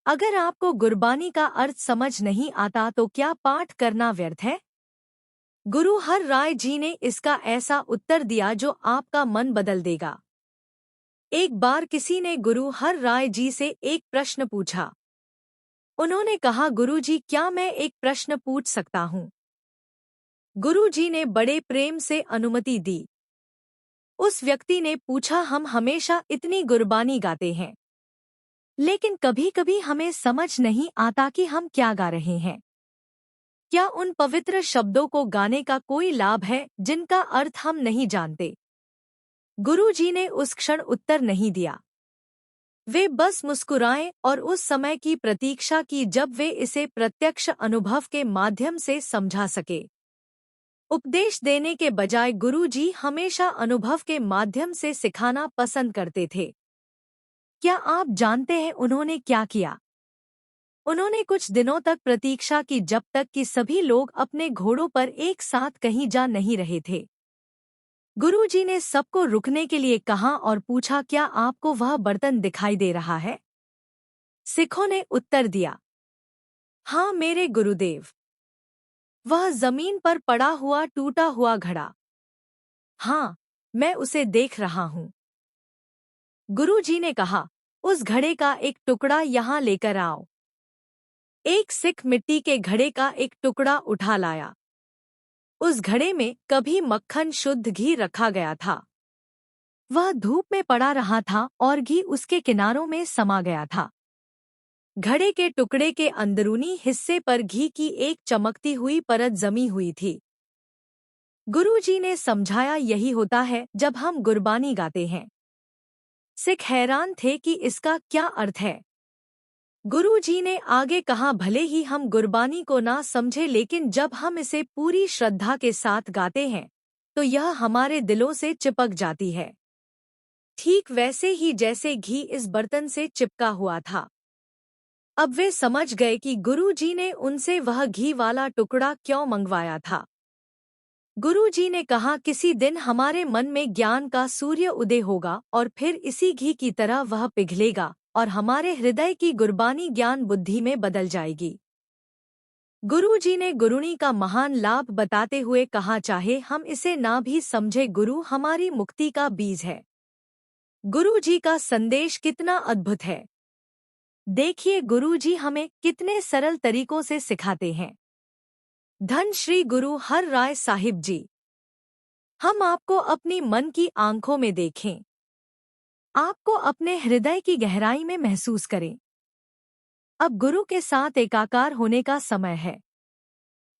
अगर आपको गुरबानी का अर्थ समझ नहीं आता तो क्या पाठ करना व्यर्थ है? गुरु हर राय जी ने इसका ऐसा उत्तर दिया जो आपका मन बदल देगा। एक बार किसी ने गुरु हर राय जी से एक प्रश्न पूछा। उन्होंने कहा, गुरुजी, क्या मैं एक प्रश्न पूछ सकता हूँ? गुरुजी ने बड़े प्रेम से अनुमति दी। उस व्यक्ति ने पूछा, हम हमेशा इतनी गुरबानी गाते हैं, लेकिन कभी-कभी हमें समझ नहीं आता कि हम क्या गा रहे हैं। क्या उन पवित्र शब्दों को गाने का कोई लाभ है जिनका अर्थ हम नहीं जानते? गुरुजी ने उस क्षण उत्तर नहीं दिया। वे बस मुस्कुराए और उस समय की प्रतीक्षा की जब वे इसे प्रत्यक्ष अनुभव के माध्यम से समझा सके। उपदेश देने के बजाय गुरुजी हमेशा अनुभव के माध्यम से सिखाना पसंद करते थे। क्या आप जानते हैं उन्होंने क्या किया? उन्होंने कुछ दिनों तक प्रतीक्षा की जब तक कि सभी लोग अपने घोड़ों पर एक साथ कहीं जा नहीं रहे थे। गुरुजी ने सबको रुकने के लिए कहा और पूछा, क्या आपको वह बर्तन दिखाई दे रहा है? सिखों ने उत्तर दिया, हाँ मेरे गुरुदेव। वह जमीन पर पड़ा हुआ टूटा हुआ घड़ा। हाँ, मैं उसे देख रहा हूँ। गुरुजी ने कहा, उस घड़े का एक टुकड़ा यहाँ लेकर आओ। एक सिख मिट्टी के घड़े का एक टुकड़ा उठा लाया। उस घड़े में कभी मक्खन शुद्ध घी रखा गया था। वह धूप में पड़ा रहा था और घी उसके किनारों में समा गया था। घड़े के टुकड़े के अंदरूनी हिस्से पर घी की एक चमकती हुई परत जमी हुई थी। गुरुजी ने समझाया, यही होता है जब हम गुरबानी गाते हैं। सिख हैरान थे कि इसका क्या अर्थ है। गुरुजी ने आगे कहा, भले ही हम गुरबानी को ना समझे, लेकिन जब हम इसे पूरी श्रद्धा के साथ गाते हैं तो यह हमारे दिलों से चिपक जाती है, ठीक वैसे ही जैसे घी इस बर्तन से चिपका हुआ था। अब वे समझ गए कि गुरुजी ने उनसे वह घी वाला टुकड़ा क्यों मंगवाया था। गुरुजी ने कहा, किसी दिन हमारे मन में ज्ञान का सूर्य उदय होगा और फिर इसी घी की तरह वह पिघलेगा और हमारे हृदय की गुरबानी ज्ञान बुद्धि में बदल जाएगी। गुरुजी ने गुरुणी का महान लाभ बताते हुए कहा, चाहे हम इसे ना भी समझे, गुरु हमारी मुक्ति का बीज है। गुरुजी का संदेश कितना अद्भुत है। देखिए गुरुजी हमें कितने सरल तरीकों से सिखाते हैं। धन श्री गुरु हर राय साहिब जी। हम आपको अपनी मन की आंखों में देखें, आपको अपने हृदय की गहराई में महसूस करें। अब गुरु के साथ एकाकार होने का समय है।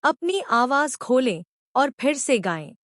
अपनी आवाज खोलें और फिर से गाएं।